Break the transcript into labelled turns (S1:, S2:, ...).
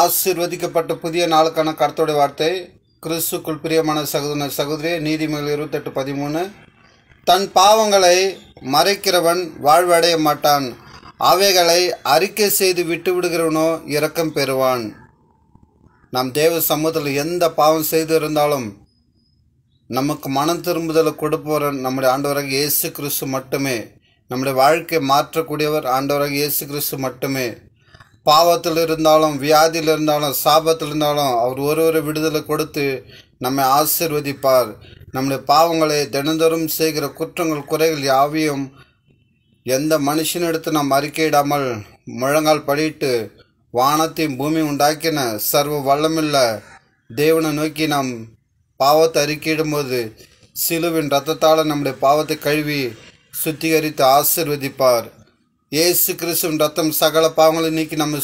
S1: ஆசீர்வதிக்கப்பட்ட புதிய நாளுக்கான கர்த்தருடைய வார்த்தை. கிறிஸ்துக்குள் பிரியமான சகோதர சகோதரியே, நீதிமொழிகள் 28:13. தன் பாவங்களை மறைக்கிறவன் வாழ்வடைய மாட்டான், அவைகளை அறிக்கை செய்து விட்டு விடுகிறவனோ இரக்கம் பெறுவான். நாம் தேவ சமூகத்தில் எந்த பாவம் செய்து இருந்தாலும் நமக்கு மனம் திரும்புதலை கொடுப்பவர் நம்முடைய ஆண்டவராக இயேசு கிறிஸ்து மட்டுமே. நம்முடைய வாழ்க்கையை மாற்றக்கூடியவர் ஆண்டவராக இயேசு கிறிஸ்து மட்டுமே. பாவத்தில் இருந்தாலும், வியாதியில் இருந்தாலும், சாபத்தில் இருந்தாலும் அவர் ஒருவரை விடுதலை கொடுத்து நம்மை ஆசீர்வதிப்பார். நம்முடைய பாவங்களை தினந்தோறும் செய்கிற குற்றங்கள் குறைகள் யாவையும் எந்த மனுஷனிடத்து நாம் அறிக்கையிடாமல் முழங்கால் படிட்டு வானத்தையும் பூமி உண்டாக்கின சர்வ வல்லமில்ல தேவனை நோக்கி நாம் பாவத்தை அறிக்கையிடும்போது சிலுவின் இரத்தத்தால் நம்முடைய பாவத்தை கழுவி சுத்திகரித்து ஆசீர்வதிப்பார். இயேசு கிறிஸ்துவின் இரத்தம் சகல பாவங்களை நீக்கி நம்ம